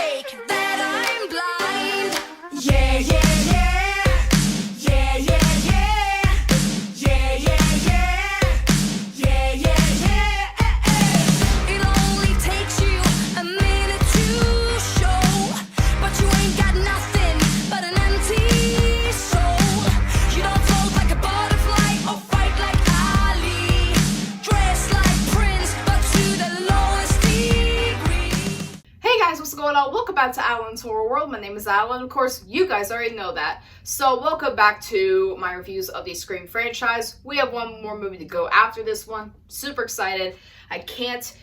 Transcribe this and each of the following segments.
fake, that I'm blind. Yeah, yeah, yeah. Yeah, yeah, yeah. Yeah, yeah, yeah. Yeah, yeah, yeah. It only takes you a minute to show, but you ain't got nothing but an empty soul. You don't float like a butterfly or fight like Ali. Dress like Prince, but to the lowest degree. Hey guys, what's going on? Welcome back to Alan's Horror World. My name is Alan. Of course, you guys already know that. So welcome back to my reviews of the Scream franchise. We have one more movie to go after this one. Super excited. I can't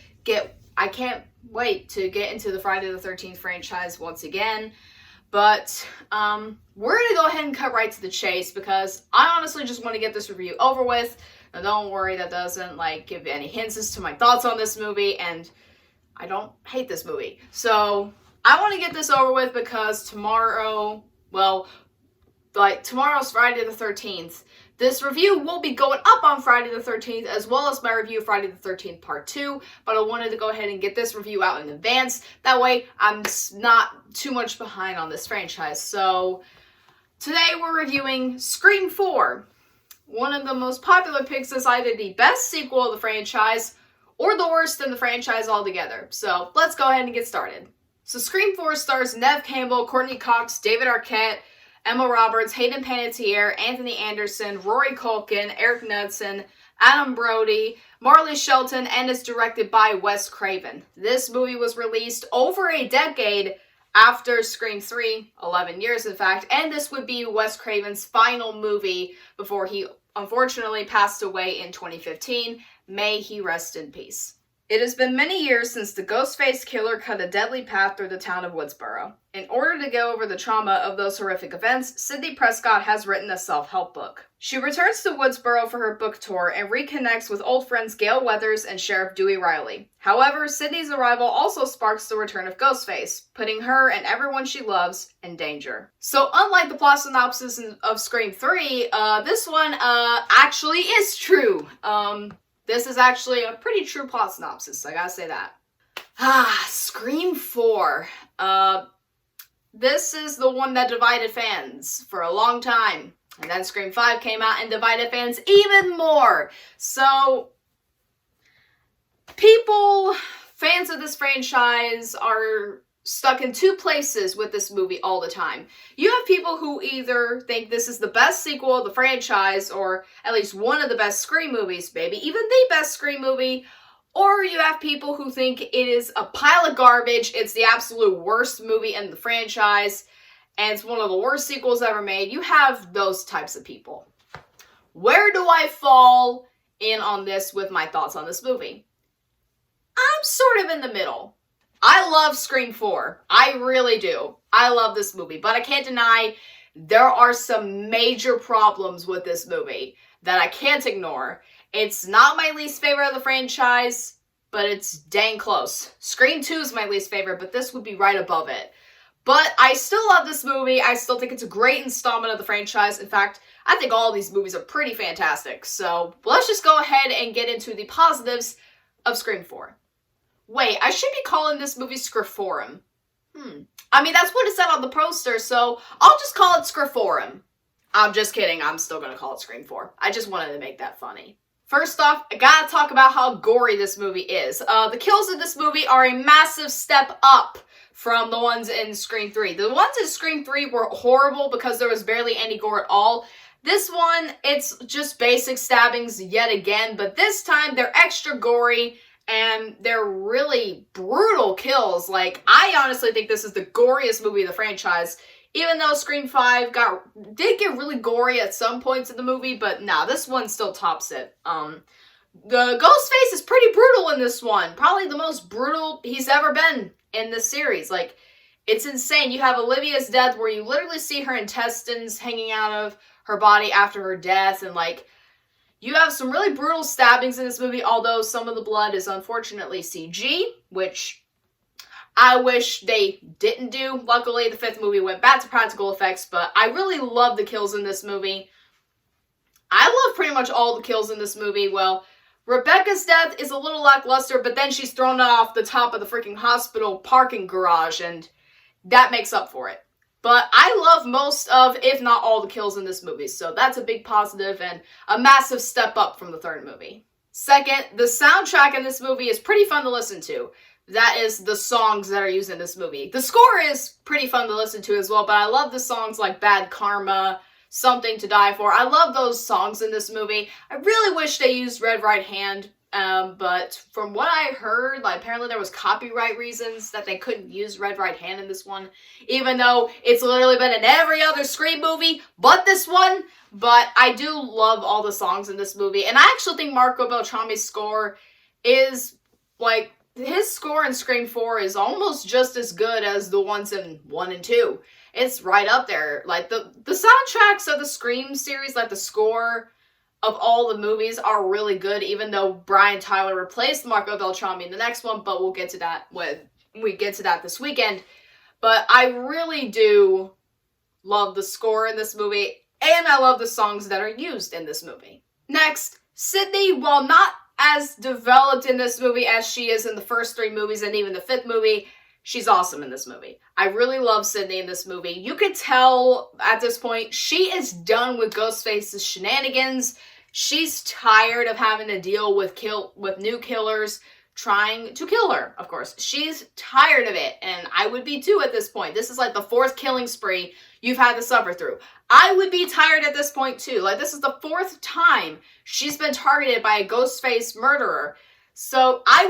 wait to get into the Friday the 13th franchise once again. But we're going to go ahead and cut right to the chase because I honestly just want to get this review over with. Now don't worry, that doesn't give any hints as to my thoughts on this movie, and I don't hate this movie. So I want to get this over with because tomorrow, tomorrow's Friday the 13th. This review will be going up on Friday the 13th, as well as my review of Friday the 13th Part 2, but I wanted to go ahead and get this review out in advance. That way, I'm not too much behind on this franchise. So, today we're reviewing Scream 4, one of the most popular picks as either the best sequel of the franchise, or the worst in the franchise altogether. So, let's go ahead and get started. So, Scream 4 stars Neve Campbell, Courteney Cox, David Arquette, Emma Roberts, Hayden Panettiere, Anthony Anderson, Rory Culkin, Eric Knudsen, Adam Brody, Marley Shelton, and is directed by Wes Craven. This movie was released over a decade after Scream 3, 11 years in fact, and this would be Wes Craven's final movie before he unfortunately passed away in 2015. May he rest in peace. It has been many years since the Ghostface killer cut a deadly path through the town of Woodsboro. In order to get over the trauma of those horrific events, Sidney Prescott has written a self-help book. She returns to Woodsboro for her book tour and reconnects with old friends Gale Weathers and Sheriff Dewey Riley. However, Sidney's arrival also sparks the return of Ghostface, putting her and everyone she loves in danger. So unlike the plot synopsis of Scream 3, this one actually is true. This is actually a pretty true plot synopsis, I gotta say that. Scream 4. This is the one that divided fans for a long time. And then Scream 5 came out and divided fans even more. So, fans of this franchise are stuck in two places with this movie all the time. You have people who either think this is the best sequel of the franchise, or at least one of the best Scream movies, maybe even the best Scream movie, or you have people who think it is a pile of garbage, it's the absolute worst movie in the franchise, and it's one of the worst sequels ever made. You have those types of people. Where do I fall in on this with my thoughts on this movie? I'm sort of in the middle. I love Scream 4. I really do. I love this movie, but I can't deny there are some major problems with this movie that I can't ignore. It's not my least favorite of the franchise, but it's dang close. Scream 2 is my least favorite, but this would be right above it. But I still love this movie. I still think it's a great installment of the franchise. In fact, I think all of these movies are pretty fantastic. So let's just go ahead and get into the positives of Scream 4. Wait, I should be calling this movie Scriforum. I mean, that's what it said on the poster, so I'll just call it Scriforum. I'm just kidding, I'm still gonna call it Scream 4. I just wanted to make that funny. First off, I gotta talk about how gory this movie is. The kills in this movie are a massive step up from the ones in Scream 3. The ones in Scream 3 were horrible because there was barely any gore at all. This one, it's just basic stabbings yet again, but this time they're extra gory, and they're really brutal kills. I honestly think this is the goriest movie of the franchise, even though Scream 5 did get really gory at some points in the movie, but nah, this one still tops it. The Ghostface is pretty brutal in this one. Probably the most brutal he's ever been in this series. It's insane. You have Olivia's death where you literally see her intestines hanging out of her body after her death, and you have some really brutal stabbings in this movie, although some of the blood is unfortunately CG, which I wish they didn't do. Luckily, the fifth movie went back to practical effects, but I really love the kills in this movie. I love pretty much all the kills in this movie. Well, Rebecca's death is a little lackluster, but then she's thrown off the top of the freaking hospital parking garage, and that makes up for it. But I love most of, if not all, the kills in this movie, so that's a big positive and a massive step up from the third movie. Second, the soundtrack in this movie is pretty fun to listen to. That is the songs that are used in this movie. The score is pretty fun to listen to as well, but I love the songs like Bad Karma, Something to Die For. I love those songs in this movie. I really wish they used Red Right Hand, but from what I heard, like, apparently there was copyright reasons that they couldn't use Red Right Hand in this one, even though it's literally been in every other Scream movie but this one. But I do love all the songs in this movie, and I actually think Marco Beltrami's score is, like, his score in Scream 4 is almost just as good as the ones in 1 and 2. It's right up there. Like, the soundtracks of the Scream series, like, the score of all the movies are really good, even though Brian Tyler replaced Marco Beltrami in the next one, but we'll get to that when we get to that this weekend. But I really do love the score in this movie, and I love the songs that are used in this movie. Next, Sidney, while not as developed in this movie as she is in the first 3 movies and even the 5th movie, she's awesome in this movie. I really love Sidney in this movie. You could tell at this point she is done with Ghostface's shenanigans. She's tired of having to deal with new killers trying to kill her, of course. She's tired of it, and I would be too at this point. This is like the 4th killing spree you've had to suffer through. I would be tired at this point too. Like, this is the 4th time she's been targeted by a Ghostface murderer. So I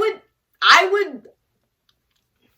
would,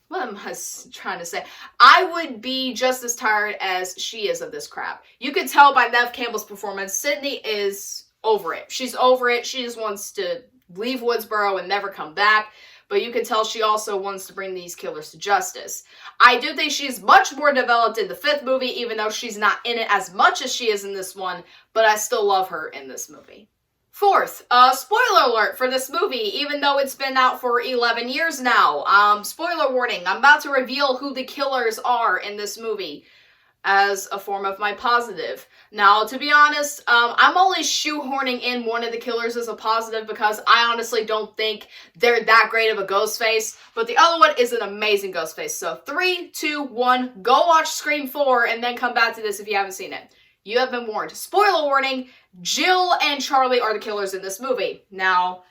what am I trying to say? I would be just as tired as she is of this crap. You could tell by Neve Campbell's performance, Sidney is over it. She's over it. She just wants to leave Woodsboro and never come back. But you can tell she also wants to bring these killers to justice. I do think she's much more developed in the 5th movie, even though she's not in it as much as she is in this one, but I still love her in this movie. Fourth, spoiler alert for this movie, even though it's been out for 11 years now. Spoiler warning, I'm about to reveal who the killers are in this movie as a form of my positive. Now, to be honest, I'm only shoehorning in one of the killers as a positive because I honestly don't think they're that great of a Ghostface, but the other one is an amazing Ghostface. So 3, 2, 1, go watch Scream 4 and then come back to this if you haven't seen it. You have been warned. Spoiler warning, Jill and Charlie are the killers in this movie. Now,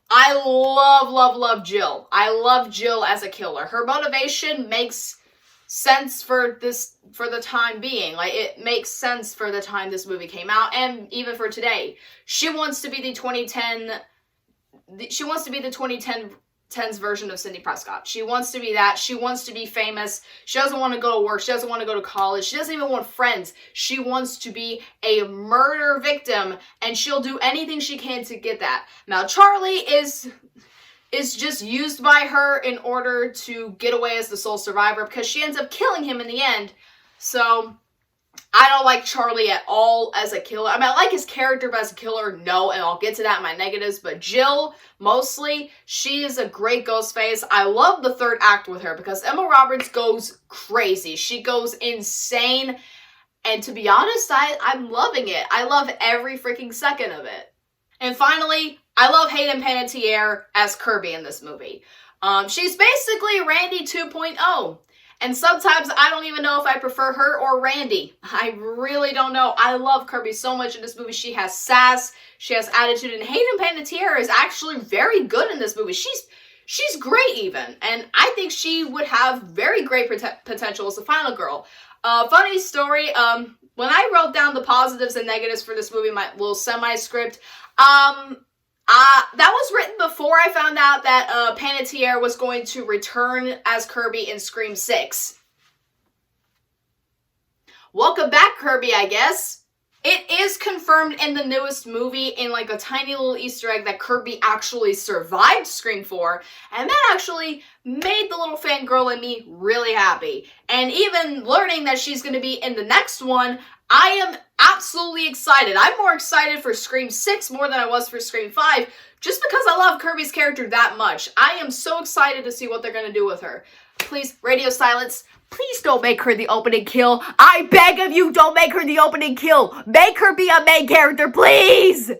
I love Jill. I love Jill as a killer. Her motivation makes sense for the time being. Like, it makes sense for the time this movie came out, and even for today. She wants to be the 2010s version of Sidney Prescott. She wants to be that. She wants to be famous. She doesn't want to go to work. She doesn't want to go to college. She doesn't even want friends. She wants to be a murder victim, and she'll do anything she can to get that. Now, Charlie is just used by her in order to get away as the sole survivor because she ends up killing him in the end. So, I don't like Charlie at all as a killer. I mean, I like his character, but as a killer, no, and I'll get to that in my negatives. But Jill, mostly, she is a great Ghostface. I love the 3rd act with her because Emma Roberts goes crazy. She goes insane, and to be honest, I'm loving it. I love every freaking second of it. And finally, I love Hayden Panettiere as Kirby in this movie. She's basically Randy 2.0. And sometimes I don't even know if I prefer her or Randy. I really don't know. I love Kirby so much in this movie. She has sass. She has attitude. And Hayden Panettiere is actually very good in this movie. She's great even. And I think she would have very great potential as a final girl. Funny story. When I wrote down the positives and negatives for this movie, my little semi-script, that was written before I found out that Panettiere was going to return as Kirby in Scream 6. Welcome back, Kirby, I guess. It is confirmed in the newest movie in like a tiny little Easter egg that Kirby actually survived Scream 4, and that actually made the little fangirl in me really happy. And even learning that she's going to be in the next one, I am absolutely excited. I'm more excited for Scream 6 more than I was for Scream 5, just because I love Kirby's character that much. I am so excited to see what they're going to do with her. Please, radio silence. Please don't make her the opening kill. I beg of you, don't make her the opening kill. Make her be a main character, please!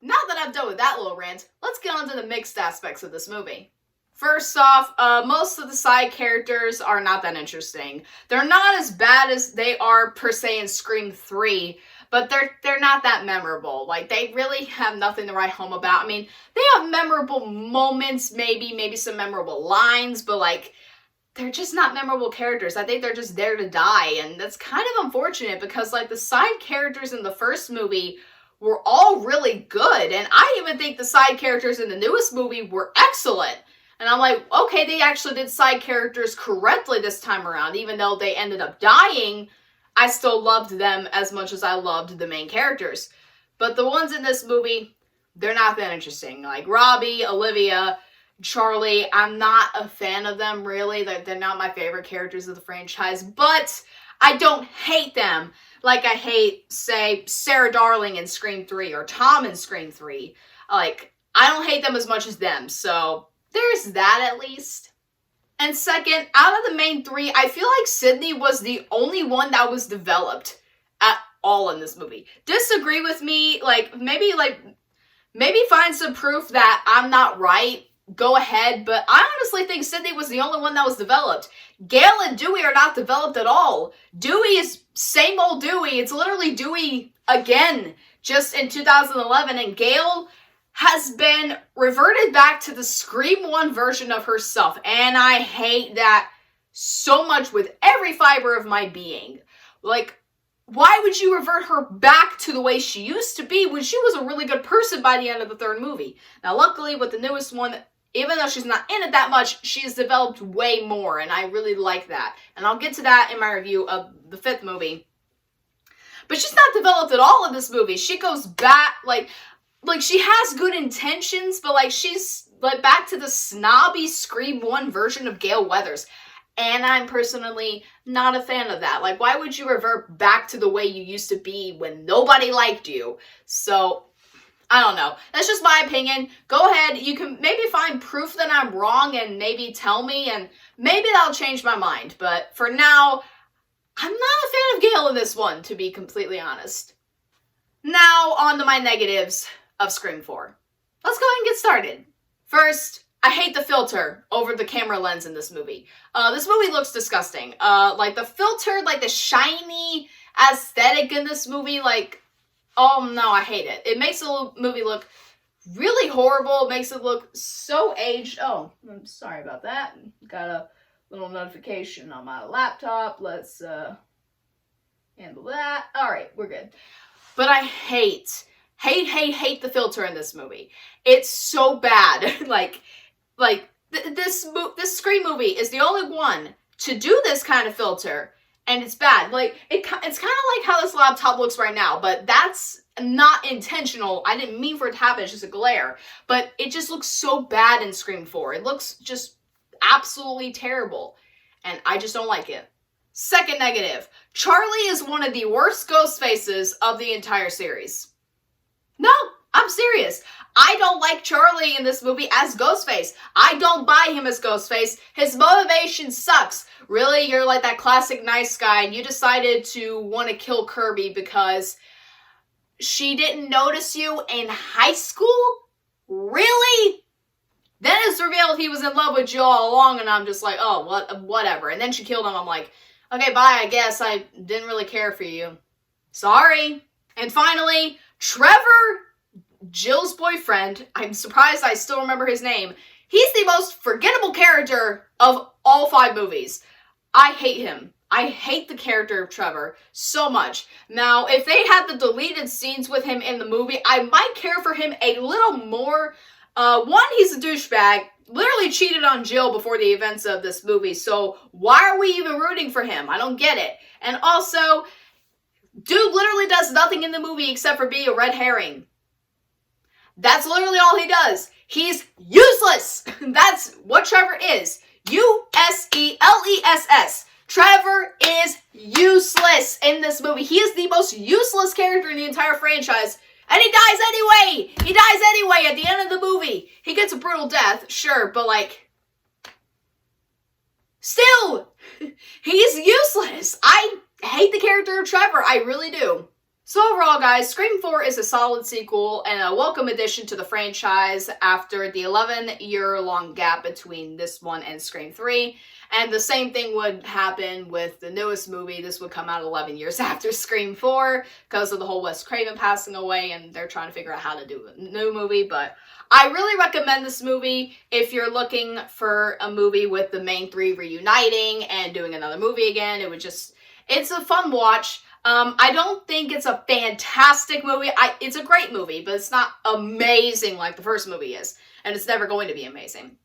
Now that I'm done with that little rant, let's get on to the mixed aspects of this movie. First off, most of the side characters are not that interesting. They're not as bad as they are per se in Scream 3, but they're not that memorable. Like, they really have nothing to write home about. I mean, they have memorable moments, maybe some memorable lines, but like, they're just not memorable characters. I think they're just there to die, and that's kind of unfortunate because like the side characters in the first movie were all really good, and I even think the side characters in the newest movie were excellent. And I'm like, okay, they actually did side characters correctly this time around. Even though they ended up dying, I still loved them as much as I loved the main characters. But the ones in this movie, they're not that interesting. Like Robbie, Olivia, Charlie, I'm not a fan of them, really. They're not my favorite characters of the franchise, but I don't hate them like I hate, say, Sarah Darling in Scream 3 or Tom in Scream 3. Like, I don't hate them as much as them, so there's that at least. And second, out of the main three, I feel like Sidney was the only one that was developed at all in this movie. Disagree with me, maybe find some proof that I'm not right, go ahead, but I honestly think Sidney was the only one that was developed. Gale and Dewey are not developed at all. Dewey is same old Dewey. It's literally Dewey again, just in 2011, and Gale has been reverted back to the Scream 1 version of herself, and I hate that so much with every fiber of my being. Like, why would you revert her back to the way she used to be when she was a really good person by the end of the third movie? Now, luckily, with the newest one, even though she's not in it that much, she's developed way more, and I really like that. And I'll get to that in my review of the fifth movie. But she's not developed at all in this movie. She goes back, like she has good intentions, but like she's like back to the snobby Scream 1 version of Gale Weathers. And I'm personally not a fan of that. Like, why would you revert back to the way you used to be when nobody liked you? So, I don't know. That's just my opinion. Go ahead. You can maybe find proof that I'm wrong and maybe tell me, and maybe that'll change my mind. But for now, I'm not a fan of Gale in this one, to be completely honest. Now, on to my negatives of Scream 4. Let's go ahead and get started. First, I hate the filter over the camera lens in this movie. This movie looks disgusting. Like the filter, like the shiny aesthetic in this movie, like, oh no, I hate it. It makes the movie look really horrible. It makes it look so aged. Oh, I'm sorry about that. Got a little notification on my laptop. Let's handle that. All right, we're good. But I hate the filter in this movie. It's so bad. This Scream movie is the only one to do this kind of filter, and it's bad. Like, it's kind of like how this laptop looks right now, but that's not intentional. I didn't mean for it to happen. It's just a glare. But it just looks so bad in Scream 4. It looks just absolutely terrible, and I just don't like it. Second negative, Charlie is one of the worst Ghostfaces of the entire series. No, I'm serious. I don't like Charlie in this movie as Ghostface. I don't buy him as Ghostface. His motivation sucks. Really, you're like that classic nice guy, and you decided to want to kill Kirby because she didn't notice you in high school? Really? Then it's revealed he was in love with you all along, and I'm just like, oh, whatever. And then she killed him. I'm like, okay, bye, I guess. I didn't really care for you. Sorry. And finally, Trevor, Jill's boyfriend, I'm surprised I still remember his name. He's the most forgettable character of all 5 movies. I hate him. I hate the character of Trevor so much. Now, if they had the deleted scenes with him in the movie, I might care for him a little more. One, he's a douchebag. Literally cheated on Jill before the events of this movie. So why are we even rooting for him? I don't get it. And also, dude literally does nothing in the movie except for be a red herring. That's literally all he does. He's useless. That's what Trevor is. U-S-E-L-E-S-S. Trevor is useless in this movie. He is the most useless character in the entire franchise. And he dies anyway. He dies anyway at the end of the movie. He gets a brutal death, sure, but like, still, he's useless. I hate the character of Trevor. I really do. So overall, guys, Scream 4 is a solid sequel and a welcome addition to the franchise after the 11-year-long gap between this one and Scream 3. And the same thing would happen with the newest movie. This would come out 11 years after Scream 4 because of the whole Wes Craven passing away, and they're trying to figure out how to do a new movie. But I really recommend this movie if you're looking for a movie with the main three reuniting and doing another movie again. It's a fun watch. I don't think it's a fantastic movie. It's a great movie, but it's not amazing like the first movie is. And it's never going to be amazing.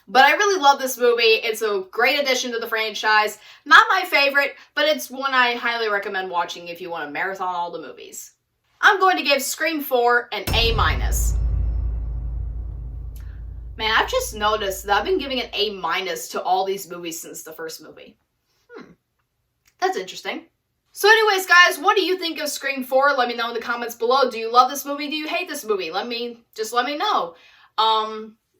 But I really love this movie. It's a great addition to the franchise. Not my favorite, but it's one I highly recommend watching if you want to marathon all the movies. I'm going to give Scream 4 an A-. Man, I've just noticed that I've been giving an A- to all these movies since the first movie. That's interesting. So anyways, guys, what do you think of Scream 4? Let me know in the comments below. Do you love this movie? Do you hate this movie? Let me know.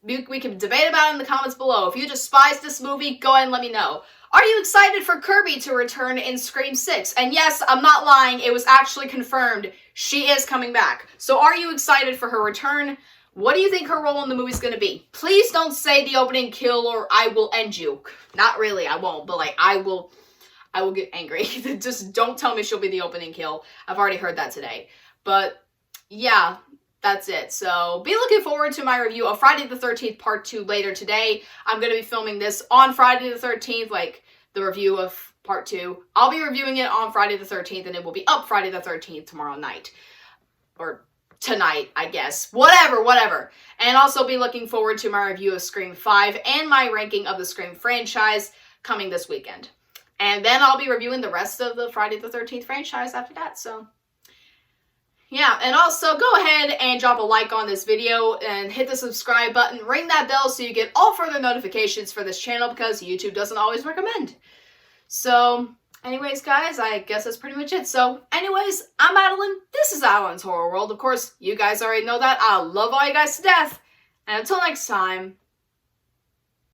We can debate about it in the comments below. If you despise this movie, go ahead and let me know. Are you excited for Kirby to return in Scream 6? And yes, I'm not lying. It was actually confirmed. She is coming back. So are you excited for her return? What do you think her role in the movie is going to be? Please don't say the opening kill or I will end you. Not really, I won't. But like, I will get angry. Just don't tell me she'll be the opening kill. I've already heard that today. But yeah, that's it. So be looking forward to my review of Friday the 13th Part 2 later today. I'm going to be filming this on Friday the 13th, like the review of Part 2. I'll be reviewing it on Friday the 13th, and it will be up Friday the 13th tomorrow night. Or tonight, I guess. Whatever. And also be looking forward to my review of Scream 5 and my ranking of the Scream franchise coming this weekend. And then I'll be reviewing the rest of the Friday the 13th franchise after that, so yeah. And also, go ahead and drop a like on this video and hit the subscribe button, ring that bell so you get all further notifications for this channel because YouTube doesn't always recommend. So, anyways, guys, I guess that's pretty much it. So, anyways, I'm Madeline. This is Adeline's Horror World. Of course, you guys already know that. I love all you guys to death. And until next time,